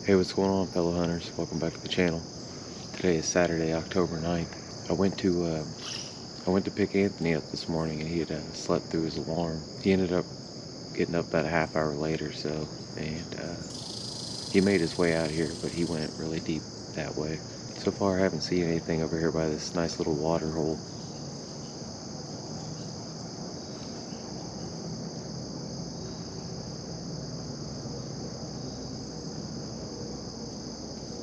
Hey, what's going on, fellow hunters? Welcome back to the channel. Today is Saturday, October 9th. I went to pick Anthony up this morning, and he had slept through his alarm. He ended up getting up about a half hour later, and he made his way out here, but he went really deep that way. So far, I haven't seen anything over here by this nice little water hole.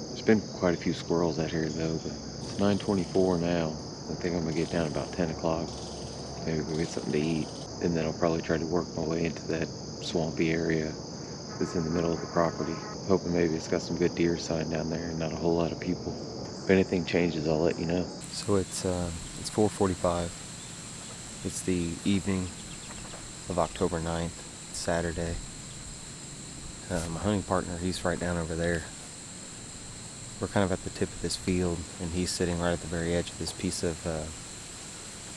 There's been quite a few squirrels out here though, but it's 9:24 now. I think I'm gonna get down about 10 o'clock. Maybe go get something to eat, and then I'll probably try to work my way into that swampy area that's in the middle of the property. Hoping maybe it's got some good deer sign down there and not a whole lot of people. If anything changes, I'll let you know. So it's 4:45. It's the evening of October 9th. It's Saturday. My hunting partner, he's right down over there. We're kind of at the tip of this field, and he's sitting right at the very edge of this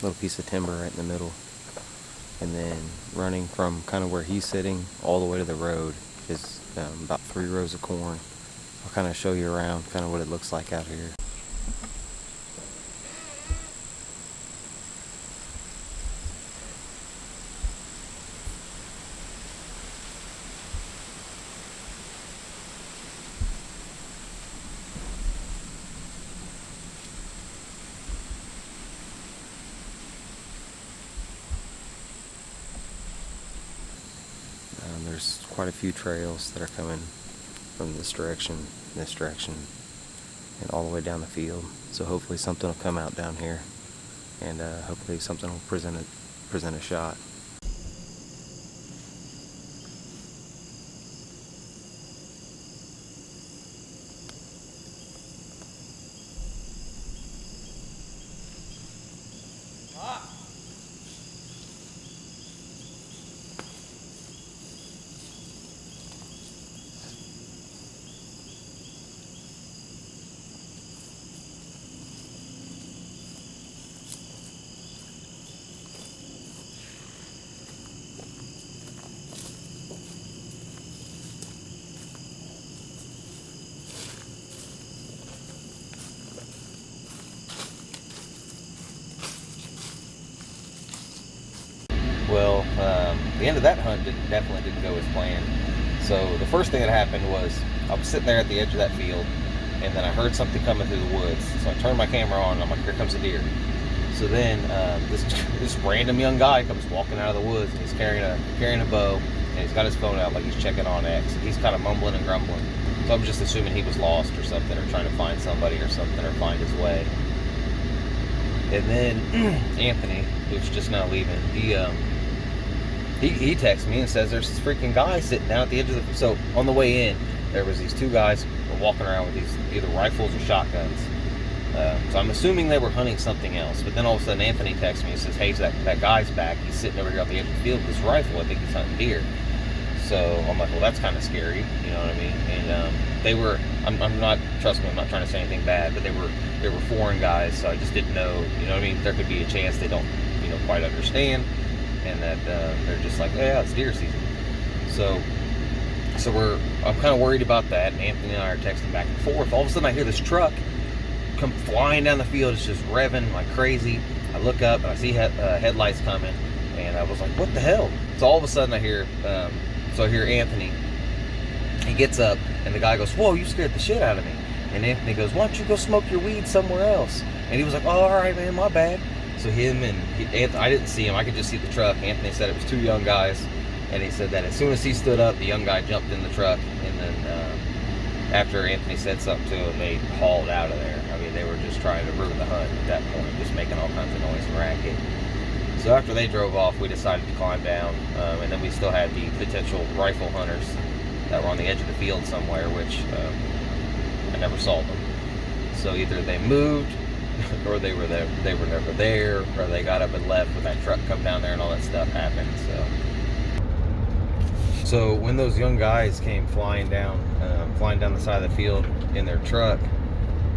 little piece of timber right in the middle. And then running from kind of where he's sitting all the way to the road is about 3 rows of corn. I'll kind of show you around kind of what it looks like out here. There's quite a few trails that are coming from this direction, and all the way down the field. So hopefully something will come out down here, and hopefully something will present a shot. Well, the end of that hunt definitely didn't go as planned. So the first thing that happened was I was sitting there at the edge of that field, and then I heard something coming through the woods. So I turned my camera on, and I'm like, here comes a deer. So then this random young guy comes walking out of the woods, and he's carrying a bow, and he's got his phone out like he's checking on X. And he's kind of mumbling and grumbling. So I'm just assuming he was lost or something, or trying to find somebody or something, or find his way. And then Anthony, who's just now leaving, he texts me and says there's this freaking guy sitting down at the edge of the... So on the way in, there was these two guys walking around with these either rifles or shotguns. So I'm assuming they were hunting something else. But then all of a sudden Anthony texts me and says, hey, that guy's back. He's sitting over here at the edge of the field with his rifle. I think he's hunting deer. So I'm like, well, that's kind of scary. You know what I mean? And they were... I'm not... Trust me, I'm not trying to say anything bad, but they were foreign guys, so I just didn't know. You know what I mean? There could be a chance they don't, quite understand. And that they're just like, yeah, it's deer season. So I'm kind of worried about that. And Anthony and I are texting back and forth. All of a sudden I hear this truck come flying down the field. It's just revving like crazy. I look up and I see headlights coming, and I was like, what the hell? So all of a sudden I hear Anthony. He gets up, and the guy goes, whoa, you scared the shit out of me. And Anthony goes, why don't you go smoke your weed somewhere else? And he was like, oh, all right, man, my bad. So I didn't see him. I could just see the truck. Anthony said it was two young guys, and he said that as soon as he stood up, the young guy jumped in the truck, and then after Anthony said something to him, they hauled out of there. I mean, they were just trying to ruin the hunt at that point, just making all kinds of noise and racket. So after they drove off, we decided to climb down, and then we still had the potential rifle hunters that were on the edge of the field somewhere, which I never saw them. So either they moved, or they were never there, or they got up and left when that truck come down there and all that stuff happened. So when those young guys came flying down the side of the field in their truck,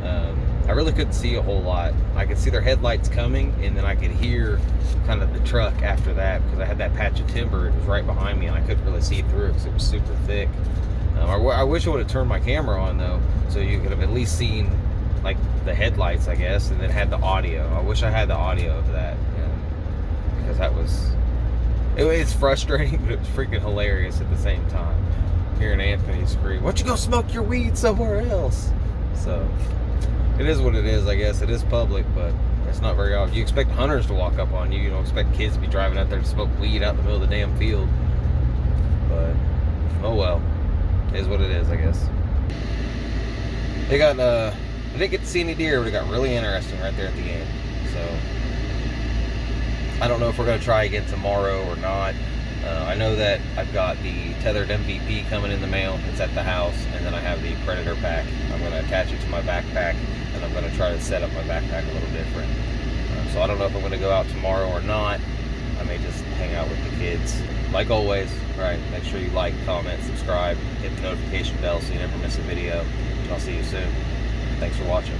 I really couldn't see a whole lot. I could see their headlights coming, and then I could hear kind of the truck after that, because I had that patch of timber. It was right behind me, and I couldn't really see through it because it was super thick. I wish I would have turned my camera on though, so you could have at least seen like the headlights, I guess, and then had the audio. I wish I had the audio of that, because that was, it's frustrating, but it was freaking hilarious at the same time. Hearing Anthony scream, "Why don't you go smoke your weed somewhere else?" So it is what it is, I guess. It is public, but it's not very often. You expect hunters to walk up on you. You don't expect kids to be driving out there to smoke weed out in the middle of the damn field. But oh well, it is what it is, I guess. They got I didn't get to see any deer, but it got really interesting right there at the end. So I don't know if we're going to try again tomorrow or not. I know that I've got the tethered MVP coming in the mail. It's at the house, and then I have the Predator pack. I'm going to attach it to my backpack, and I'm going to try to set up my backpack a little different. So I don't know if I'm going to go out tomorrow or not. I may just hang out with the kids. Like always, right? Make sure you like, comment, subscribe, hit the notification bell so you never miss a video. I'll see you soon. Thanks for watching.